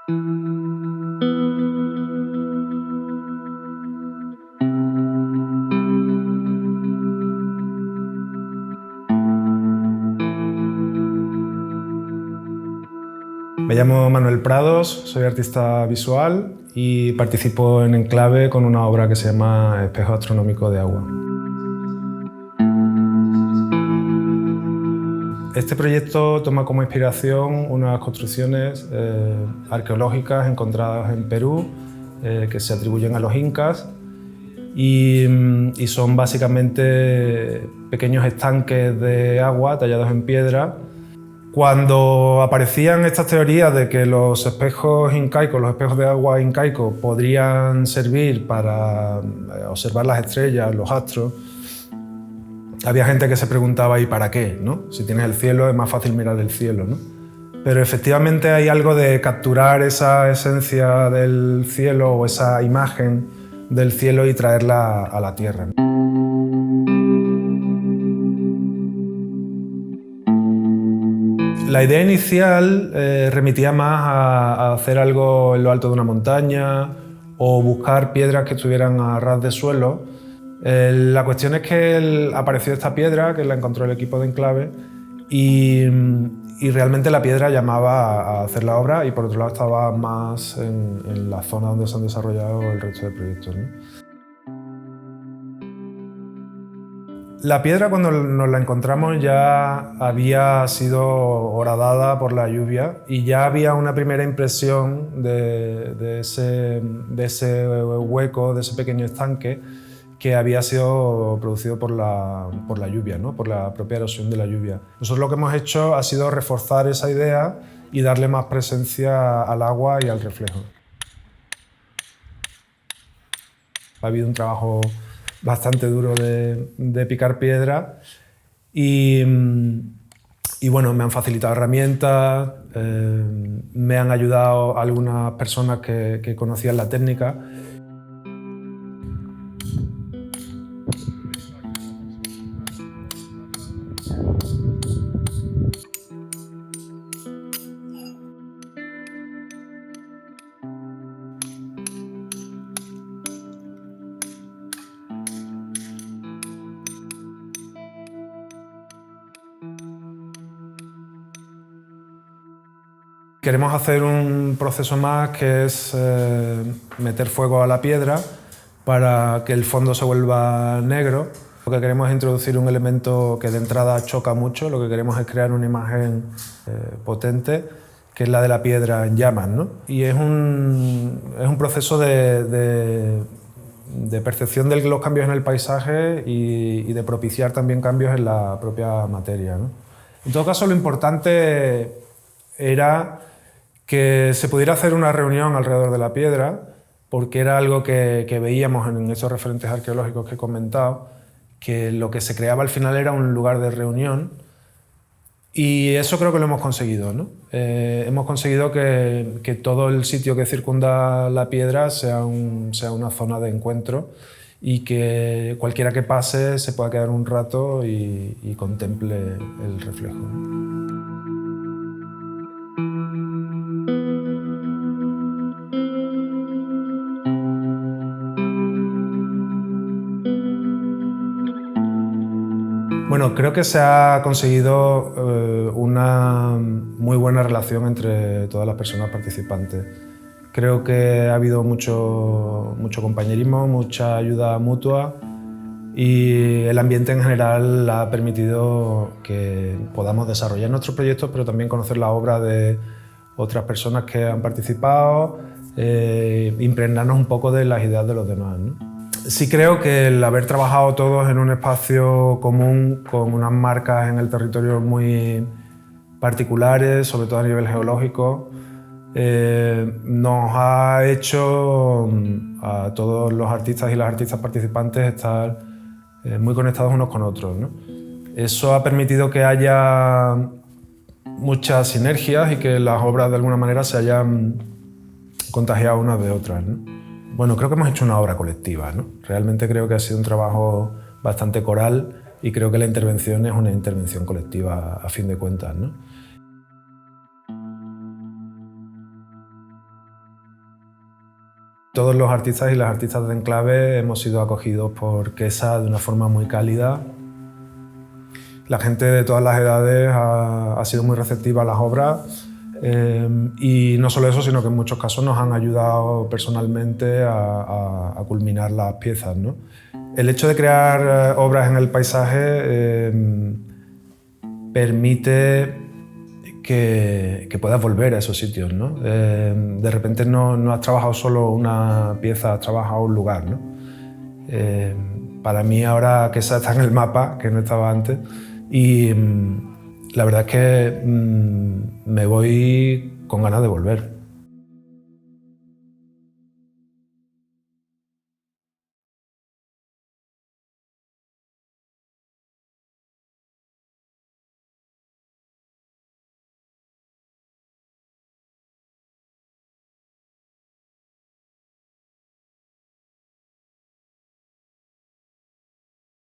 Me llamo Manuel Prados, soy artista visual y participo en Enclave con una obra que se llama Espejo Astronómico de Agua. Este proyecto toma como inspiración unas construcciones arqueológicas encontradas en Perú que se atribuyen a los incas y son básicamente pequeños estanques de agua tallados en piedra. Cuando aparecían estas teorías de que los espejos incaicos, los espejos de agua incaicos, podrían servir para observar las estrellas, los astros, había gente que se preguntaba ¿y para qué? ¿No? Si tienes el cielo es más fácil mirar el cielo, ¿no? Pero efectivamente hay algo de capturar esa esencia del cielo o esa imagen del cielo y traerla a la tierra. La idea inicial remitía más a hacer algo en lo alto de una montaña o buscar piedras que estuvieran a ras de suelo. La cuestión es que apareció esta piedra, que la encontró el equipo de Enclave, y realmente la piedra llamaba a hacer la obra y por otro lado estaba más en la zona donde se han desarrollado el resto de proyectos, ¿no? La piedra, cuando nos la encontramos, ya había sido horadada por la lluvia y ya había una primera impresión de ese hueco, de ese pequeño estanque que había sido producido por la lluvia, ¿no? Por la propia erosión de la lluvia. Nosotros lo que hemos hecho ha sido reforzar esa idea y darle más presencia al agua y al reflejo. Ha habido un trabajo bastante duro de picar piedra y bueno, me han facilitado herramientas, me han ayudado algunas personas que conocían la técnica. Queremos hacer un proceso más que es meter fuego a la piedra para que el fondo se vuelva negro. Lo que queremos es introducir un elemento que de entrada choca mucho, lo que queremos es crear una imagen potente, que es la de la piedra en llamas, ¿no? Y es un proceso de percepción de los cambios en el paisaje y de propiciar también cambios en la propia materia, ¿no? En todo caso, lo importante era que se pudiera hacer una reunión alrededor de la piedra, porque era algo que veíamos en esos referentes arqueológicos que he comentado, que lo que se creaba al final era un lugar de reunión, y eso creo que lo hemos conseguido, ¿no? Hemos conseguido que todo el sitio que circunda la piedra sea una zona de encuentro y que cualquiera que pase se pueda quedar un rato y contemple el reflejo, ¿no? Bueno, creo que se ha conseguido una muy buena relación entre todas las personas participantes. Creo que ha habido mucho compañerismo, mucha ayuda mutua y el ambiente en general ha permitido que podamos desarrollar nuestros proyectos, pero también conocer la obra de otras personas que han participado, impregnarnos un poco de las ideas de los demás, ¿no? Sí creo que el haber trabajado todos en un espacio común con unas marcas en el territorio muy particulares, sobre todo a nivel geológico, nos ha hecho a todos los artistas y las artistas participantes estar muy conectados unos con otros, ¿no? Eso ha permitido que haya muchas sinergias y que las obras de alguna manera se hayan contagiado unas de otras, ¿no? Bueno, creo que hemos hecho una obra colectiva, ¿no? Realmente creo que ha sido un trabajo bastante coral y creo que la intervención es una intervención colectiva a fin de cuentas, ¿no? Todos los artistas y las artistas de Enclave hemos sido acogidos por Quesa de una forma muy cálida. La gente de todas las edades ha sido muy receptiva a las obras y no solo eso, sino que en muchos casos nos han ayudado personalmente a culminar las piezas, ¿no? El hecho de crear obras en el paisaje permite que puedas volver a esos sitios, ¿no? De repente no has trabajado solo una pieza, has trabajado un lugar, ¿no? Para mí ahora Quesa está en el mapa, que no estaba antes, y la verdad es que me voy con ganas de volver.